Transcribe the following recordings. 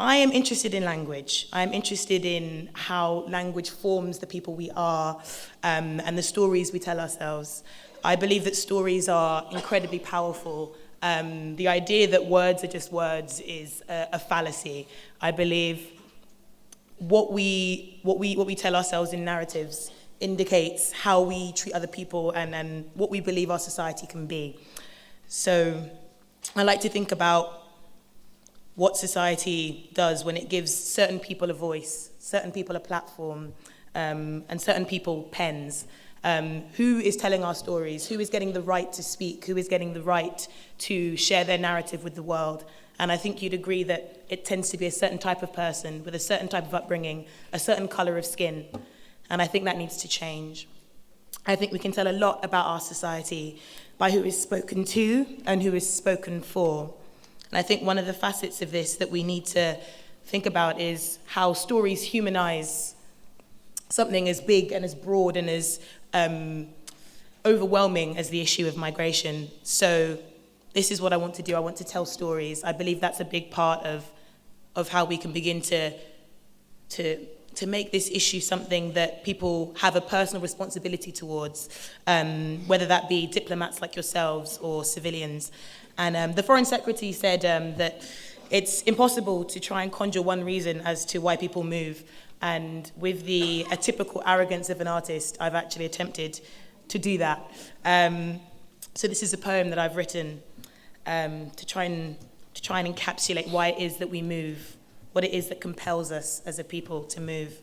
I am interested in language. I'm interested in how language forms the people we are, and the stories we tell ourselves. I believe that stories are incredibly powerful. The idea that words are just words is a fallacy. I believe what we tell ourselves in narratives indicates how we treat other people and what we believe our society can be. So I like to think about what society does when it gives certain people a voice, certain people a platform, and certain people pens. Who is telling our stories? Who is getting the right to speak? Who is getting the right to share their narrative with the world? And I think you'd agree that it tends to be a certain type of person with a certain type of upbringing, a certain color of skin. And I think that needs to change. I think we can tell a lot about our society by who is spoken to and who is spoken for. And I think one of the facets of this that we need to think about is how stories humanize something as big and as broad and as overwhelming as the issue of migration. So this is what I want to do. I want to tell stories. I believe that's a big part of how we can begin to make this issue something that people have a personal responsibility towards, whether that be diplomats like yourselves or civilians. And the Foreign Secretary said that it's impossible to try and conjure one reason as to why people move. And with the atypical arrogance of an artist, I've actually attempted to do that. So this is a poem that I've written to try and encapsulate why it is that we move, what it is that compels us as a people to move.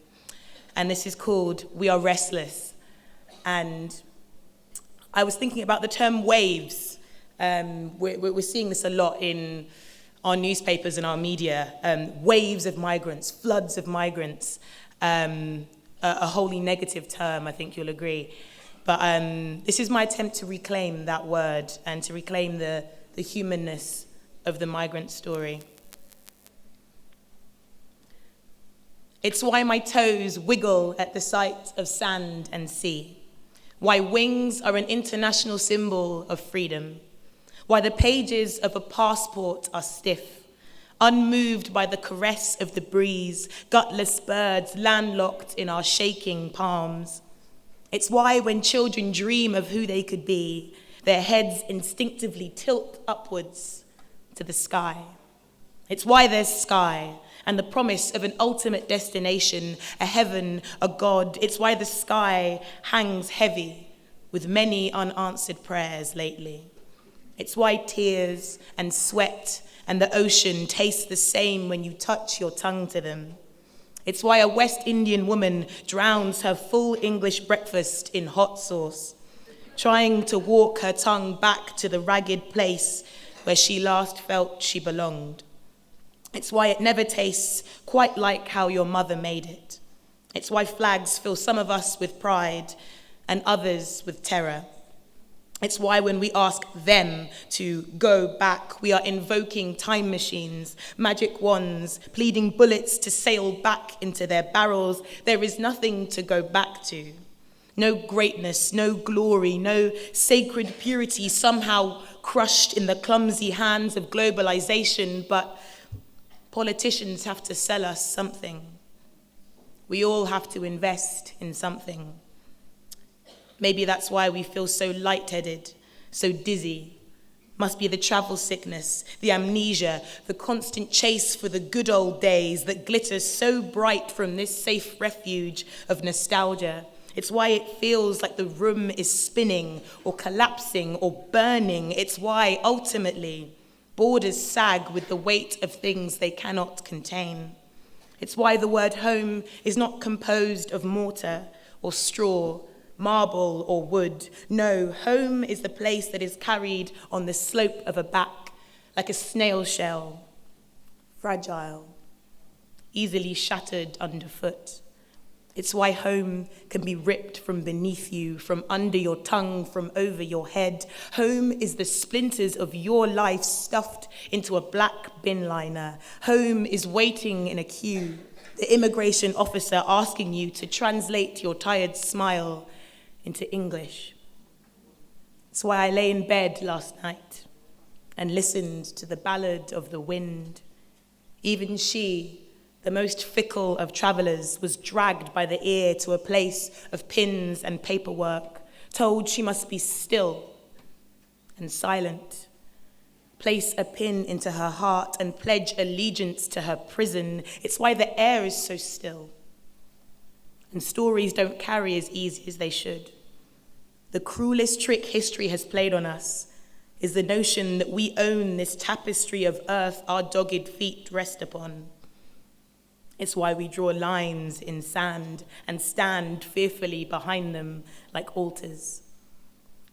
And this is called We Are Restless. And I was thinking about the term waves. We're seeing this a lot in our newspapers and our media, waves of migrants, floods of migrants, a wholly negative term, I think you'll agree. But this is my attempt to reclaim that word and to reclaim the humanness of the migrant story. It's why my toes wiggle at the sight of sand and sea, why wings are an international symbol of freedom, why the pages of a passport are stiff, unmoved by the caress of the breeze, gutless birds landlocked in our shaking palms. It's why when children dream of who they could be, their heads instinctively tilt upwards to the sky. It's why there's sky and the promise of an ultimate destination, a heaven, a God. It's why the sky hangs heavy with many unanswered prayers lately. It's why tears and sweat and the ocean taste the same when you touch your tongue to them. It's why a West Indian woman drowns her full English breakfast in hot sauce, trying to walk her tongue back to the ragged place where she last felt she belonged. It's why it never tastes quite like how your mother made it. It's why flags fill some of us with pride and others with terror. It's why when we ask them to go back, we are invoking time machines, magic wands, pleading bullets to sail back into their barrels. There is nothing to go back to. No greatness, no glory, no sacred purity somehow crushed in the clumsy hands of globalization, but politicians have to sell us something. We all have to invest in something. Maybe that's why we feel so lightheaded, so dizzy. Must be the travel sickness, the amnesia, the constant chase for the good old days that glitter so bright from this safe refuge of nostalgia. It's why it feels like the room is spinning or collapsing or burning. It's why, ultimately, borders sag with the weight of things they cannot contain. It's why the word home is not composed of mortar or straw, marble or wood. No, home is the place that is carried on the slope of a back, like a snail shell, fragile, easily shattered underfoot. It's why home can be ripped from beneath you, from under your tongue, from over your head. Home is the splinters of your life stuffed into a black bin liner. Home is waiting in a queue, the immigration officer asking you to translate your tired smile into English. It's why I lay in bed last night and listened to the ballad of the wind, Even she, the most fickle of travelers, was dragged by the ear to a place of pins and paperwork, told she must be still and silent, place a pin into her heart and pledge allegiance to her prison. It's why the air is so still, and stories don't carry as easy as they should. The cruelest trick history has played on us is the notion that we own this tapestry of earth our dogged feet rest upon. It's why we draw lines in sand and stand fearfully behind them like altars.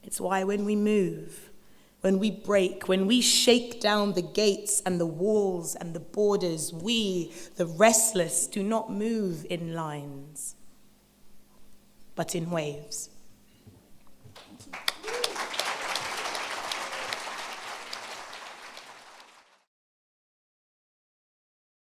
It's why when we move, when we break, when we shake down the gates and the walls and the borders, we, the restless, do not move in lines, but in waves.